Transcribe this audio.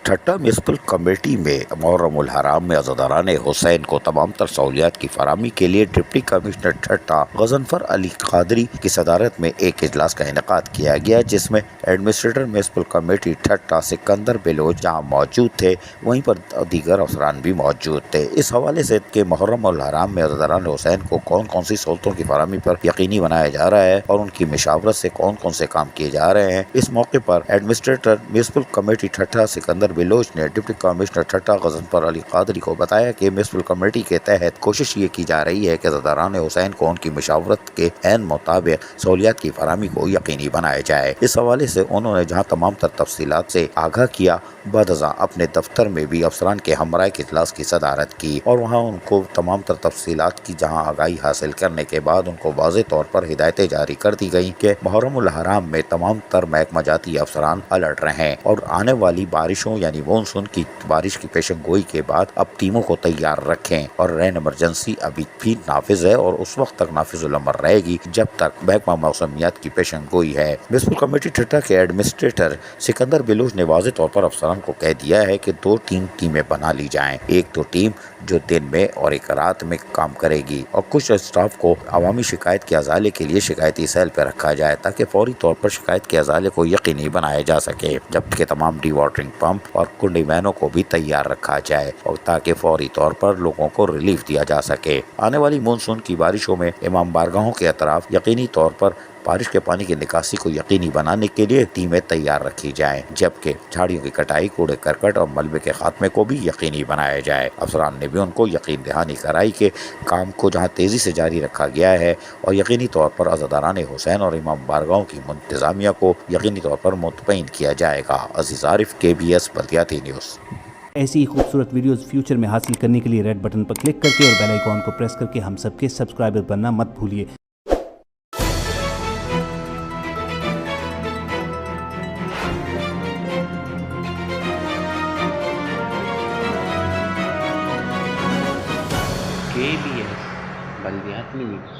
Thatta municipal committee میں محرم الحرام میں عزاداران حسین کو تمام تر سہولیات کی فراہمی کے لیے ڈپٹی کمشنر ٹھٹہ غضنفر علی قادری کی صدارت میں ایک اجلاس کا انعقاد کیا گیا، جس میں administrator municipal committee Thatta Sikandar Baloch جہاں موجود تھے، وہیں پر دیگر افسران بھی موجود تھے۔ اس حوالے سے کہ محرم الحرام میں عزاداران حسین کو کون کون سی سہولتوں کی فراہمی پر یقینی بنایا جا رہا ہے اور ان کی مشاورت سے کون کون سے کام کیے جا رہے ہیں، اس موقع پر administrator municipal committee Thatta Sikandar Baloch نے ڈپٹی کمشنر ٹھٹہ غضنفر علی قادری کو بتایا کہ میونسپل کمیٹی کے تحت کوشش یہ کی جا رہی ہے کہ عزاداران حسین کو ان کی مشاورت کے عین مطابق سہولیات کی فراہمی کو یقینی بنایا جائے۔ اس حوالے سے انہوں نے جہاں تمام تر تفصیلات سے آگاہ کیا، بعد ازاں اپنے دفتر میں بھی افسران کے ہمراہ اجلاس کی صدارت کی اور وہاں ان کو تمام تر تفصیلات کی جہاں آگاہی حاصل کرنے کے بعد ان کو واضح طور پر ہدایتیں جاری کر دی گئیں کہ محرم الحرام میں تمام تر محکمہ جاتی افسران الرٹ رہیں اور آنے والی بارشوں یعنی مونسون کی بارش کی پیشن گوئی کے بعد اب ٹیموں کو تیار رکھیں اور رین ایمرجنسی ابھی بھی نافذ ہے اور اس وقت تک نافذ الامر رہے گی جب تک محکمہ موسمیات کی پیشن گوئی ہے۔ میونسپل کمیٹی ٹھٹہ کے ایڈمنسٹریٹر سکندر بلوچ نے واضح طور پر افسران کو کہہ دیا ہے کہ 2 ٹیمیں بنا لی جائیں، ایک تو ٹیم جو دن میں اور ایک رات میں کام کرے گی اور کچھ اسٹاف کو عوامی شکایت کے ازالے کے لیے شکایتی سیل پہ رکھا جائے تاکہ فوری طور پر شکایت کے ازالے کو یقینی بنایا جا سکے، جبکہ تمام ڈی واٹرنگ پمپ اور کنڈی مینوں کو بھی تیار رکھا جائے اور تاکہ فوری طور پر لوگوں کو ریلیف دیا جا سکے۔ آنے والی مونسون کی بارشوں میں امام بارگاہوں کے اطراف یقینی طور پر بارش کے پانی کی نکاسی کو یقینی بنانے کے لیے ٹیمیں تیار رکھی جائیں، جبکہ جھاڑیوں کی کٹائی، کوڑے کرکٹ اور ملبے کے خاتمے کو بھی یقینی بنایا جائے۔ افسران نے بھی ان کو یقین دہانی کرائی کہ کام کو جہاں تیزی سے جاری رکھا گیا ہے اور یقینی طور پر عزاداران حسین اور امام بارگاہوں کی انتظامیہ کو یقینی طور پر مطمئن کیا جائے گا۔ عزیز عارف، KBS بلدیاتی نیوز۔ ایسی ہی خوبصورت ویڈیوز فیوچر میں حاصل کرنے کے لیے ریڈ بٹن پر کلک کر کے اور بیل آئیکن کو پریس کر کے ہم سب کے سبسکرائبر بننا مت بھولیے۔ KBS بلدیاتی نیوز۔